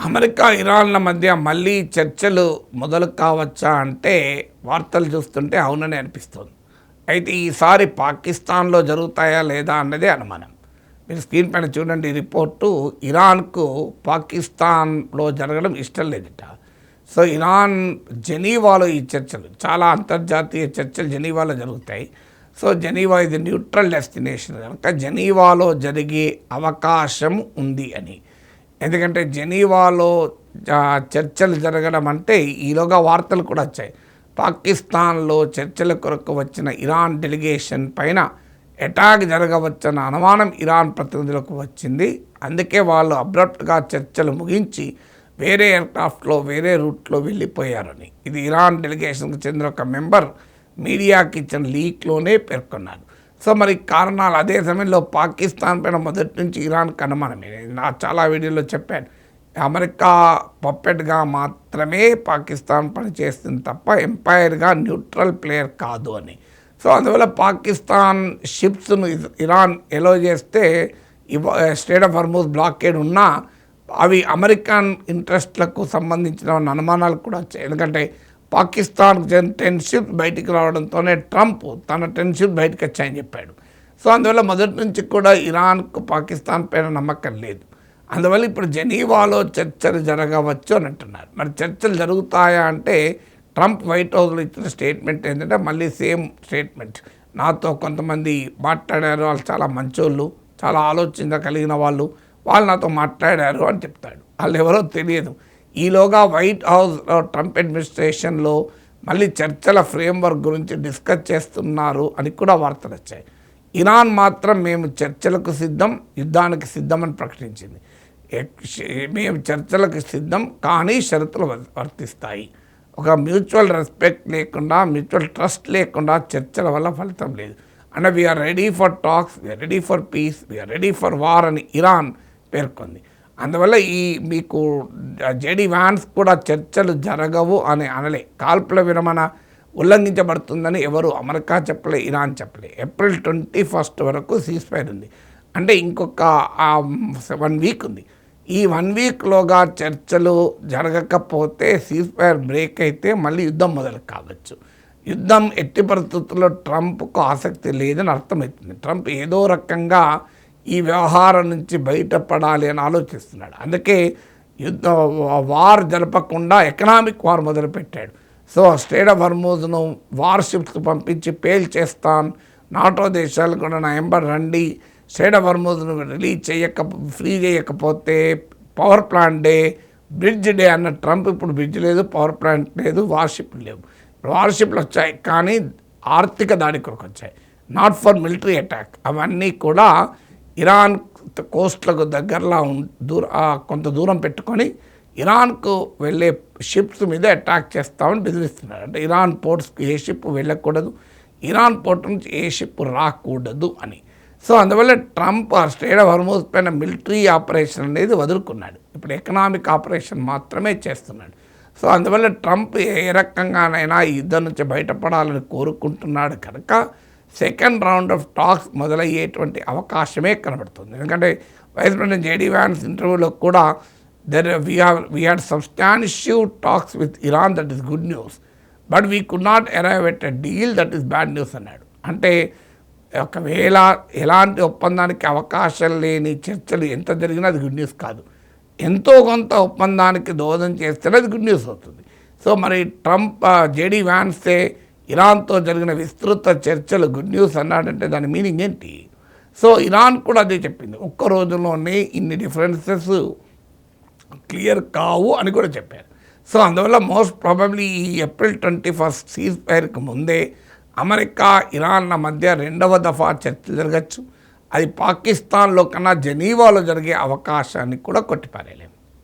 America ఇరాన్ల మధ్య మళ్ళీ చర్చలు మొదలు కావచ్చా అంటే వార్తలు చూస్తుంటే అవునని అనిపిస్తుంది. అయితే ఈసారి పాకిస్తాన్లో జరుగుతాయా లేదా అన్నదే అనుమానం. మీరు స్క్రీన్ పైన చూడండి, రిపోర్టు ఇరాన్కు పాకిస్తాన్లో జరగడం ఇష్టం లేదట. సో ఇరాన్ జెనీవాలో ఈ చర్చలు, చాలా అంతర్జాతీయ చర్చలు జెనీవాలో జరుగుతాయి. సో జెనీవా ఇది న్యూట్రల్ డెస్టినేషన్ కనుక జెనీవాలో జరిగే అవకాశం ఉంది అని. ఎందుకంటే జెనీవాలో చర్చలు జరగడం అంటే ఈలోగా వార్తలు కూడా వచ్చాయి. పాకిస్తాన్లో చర్చల కొరకు వచ్చిన ఇరాన్ డెలిగేషన్ పైన అటాక్ జరగవచ్చన్న అనుమానం ఇరాన్ ప్రతినిధులకు వచ్చింది. అందుకే వాళ్ళు అబ్రప్ట్గా చర్చలు ముగించి వేరే ఎయిర్క్రాఫ్ట్లో వేరే రూట్లో వెళ్ళిపోయారని ఇది ఇరాన్ డెలిగేషన్కి చెందిన ఒక మెంబర్ మీడియాకి ఇచ్చిన లీక్లోనే పేర్కొన్నారు. సో మరి కారణాలు, అదే సమయంలో పాకిస్తాన్ పైన మొదటి నుంచి ఇరాన్కి అనుమానమే. నా చాలా వీడియోలో చెప్పాను, అమెరికా పప్పెట్గా మాత్రమే పాకిస్తాన్ పనిచేస్తుంది తప్ప ఎంపైర్గా న్యూట్రల్ ప్లేయర్ కాదు అని. సో అందువల్ల పాకిస్తాన్ షిప్స్ను ఇరాన్ ఎలో చేస్తే స్ట్రెయిట్ ఆఫ్ హార్మూజ్ బ్లాకేడ్ ఉన్నా అవి అమెరికన్ ఇంట్రెస్ట్లకు సంబంధించిన అనుమానాలు కూడా వచ్చాయి. ఎందుకంటే పాకిస్తాన్ 10 షిప్స్ బయటికి రావడంతోనే ట్రంప్ తన 10 షిప్స్ బయటకు వచ్చాయని చెప్పాడు. సో అందువల్ల మొదటి నుంచి కూడా ఇరాన్కు పాకిస్తాన్ పైన నమ్మకం లేదు. అందువల్ల ఇప్పుడు జెనీవాలో చర్చలు జరగవచ్చు అని అంటున్నారు. మరి చర్చలు జరుగుతాయా అంటే ట్రంప్ వైట్ హౌస్లో ఇచ్చిన స్టేట్మెంట్ ఏంటంటే మళ్ళీ సేమ్ స్టేట్మెంట్, నాతో కొంతమంది మాట్లాడారు, వాళ్ళు చాలా మంచోళ్ళు, చాలా ఆలోచన కలిగిన వాళ్ళు నాతో మాట్లాడారు అని చెప్తాడు. వాళ్ళు ఎవరో తెలియదు. ఈలోగా వైట్ హౌస్లో ట్రంప్ అడ్మినిస్ట్రేషన్లో మళ్ళీ చర్చల ఫ్రేమ్వర్క్ గురించి డిస్కస్ చేస్తున్నారు అని కూడా వార్తలు వచ్చాయి. ఇరాన్ మాత్రం మేము చర్చలకు సిద్ధం, యుద్ధానికి సిద్ధమని ప్రకటించింది. మేము చర్చలకు సిద్ధం కానీ షరతులు వర్తిస్తాయి. ఒక మ్యూచువల్ రెస్పెక్ట్ లేకుండా, మ్యూచువల్ ట్రస్ట్ లేకుండా చర్చల వల్ల ఫలితం లేదు. అంటే we're ready for talks, we're ready for peace, we're ready for war అని ఇరాన్ పేర్కొంది. అందువల్ల మీకు జేడీ వ్యాన్స్ కూడా చర్చలు జరగవు అని అనలే. కాల్పుల విరమణ ఉల్లంఘించబడుతుందని ఎవరు అమెరికా చెప్పలే, ఇరాన్ చెప్పలే. ఏప్రిల్ 21 వరకు సీజ్ఫైర్ ఉంది. అంటే ఇంకొక 1 వీక్ ఉంది. ఈ 1 వీక్లోగా చర్చలు జరగకపోతే, సీజ్ఫైర్ బ్రేక్ అయితే మళ్ళీ యుద్ధం మొదలు కావచ్చు. యుద్ధం ఎట్టి పరిస్థితుల్లో ట్రంప్కు ఆసక్తి లేదని అర్థమవుతుంది. ట్రంప్ ఏదో రకంగా ఈ వ్యవహారం నుంచి బయటపడాలి అని ఆలోచిస్తున్నాడు. అందుకే వార్ జరపకుండా ఎకనామిక్ వార్ మొదలుపెట్టాడు. సో స్ట్రెయిట్ ఆఫ్ హార్మూజ్ను వార్షిప్స్ పంపించి పేల్ చేస్తాను, నాటో దేశాలు కూడా నా ఎంబర్ రండి, స్ట్రెయిట్ ఆఫ్ హార్మూజ్ను ఫ్రీ చేయకపోతే power plant day, bridge day అన్న ట్రంప్ ఇప్పుడు బ్రిడ్జ్ లేదు, పవర్ ప్లాంట్ లేదు, వార్షిప్లు లేవు. వార్షిప్లు వచ్చాయి కానీ ఆర్థిక దాడి కొరకు వచ్చాయి, నాట్ ఫర్ మిలిటరీ అటాక్. అవన్నీ కూడా ఇరాన్ కోస్ట్లకు దగ్గరలో కొంత దూరం పెట్టుకొని ఇరాన్కు వెళ్ళే షిప్స్ మీద అటాక్ చేస్తామని బెదిరిస్తున్నారు. అంటే ఇరాన్ పోర్ట్స్కి ఏ షిప్ వెళ్ళకూడదు, ఇరాన్ పోర్ట్ నుంచి ఏ షిప్ రాకూడదు అని. సో అందువల్ల ట్రంప్ స్ట్రెయిట్ ఆఫ్ హార్మూజ్ పైన మిలిటరీ ఆపరేషన్ అనేది వదులుకున్నాడు. ఇప్పుడు ఎకనామిక్ ఆపరేషన్ మాత్రమే చేస్తున్నాడు. సో అందువల్ల ట్రంప్ ఏ రకంగానైనా ఈ యుద్ధం నుంచి బయటపడాలని కోరుకుంటున్నాడు కనుక సెకండ్ రౌండ్ ఆఫ్ టాక్స్ మొదలయ్యేటువంటి అవకాశమే కనబడుతుంది. ఎందుకంటే వైస్ ప్రెసిడెంట్ జేడీ వ్యాన్స్ ఇంటర్వ్యూలో కూడా we had substantial talks with Iran, that is good news, but we could not arrive at a deal, that is bad news అన్నాడు. అంటే ఒకవేళ ఎలాంటి ఒప్పందానికి అవకాశం లేని చర్చలు ఎంత జరిగినా అది గుడ్ న్యూస్ కాదు. ఎంతో కొంత ఒప్పందానికి దోహదం చేస్తేనే అది గుడ్ న్యూస్ అవుతుంది. సో మరి ట్రంప్ జేడీ వ్యాన్సే ఇరాన్తో జరిగిన విస్తృత చర్చలు గుడ్ న్యూస్ అన్నాడంటే దాని మీనింగ్ ఏంటి? సో ఇరాన్ కూడా అదే చెప్పింది, ఒక్క రోజులోనే ఇన్ని డిఫరెన్సెస్ క్లియర్ కావు అని కూడా చెప్పారు. సో అందువల్ల మోస్ట్ ప్రాబబ్లీ ఈ ఏప్రిల్ 21 సీజ్ఫైర్కి ముందే అమెరికా ఇరాన్ల మధ్య 2వ దఫా చర్చలు జరగచ్చు. అది పాకిస్తాన్లో కన్నా జెనీవాలో జరిగే అవకాశాన్ని కూడా కొట్టిపారేయలేము.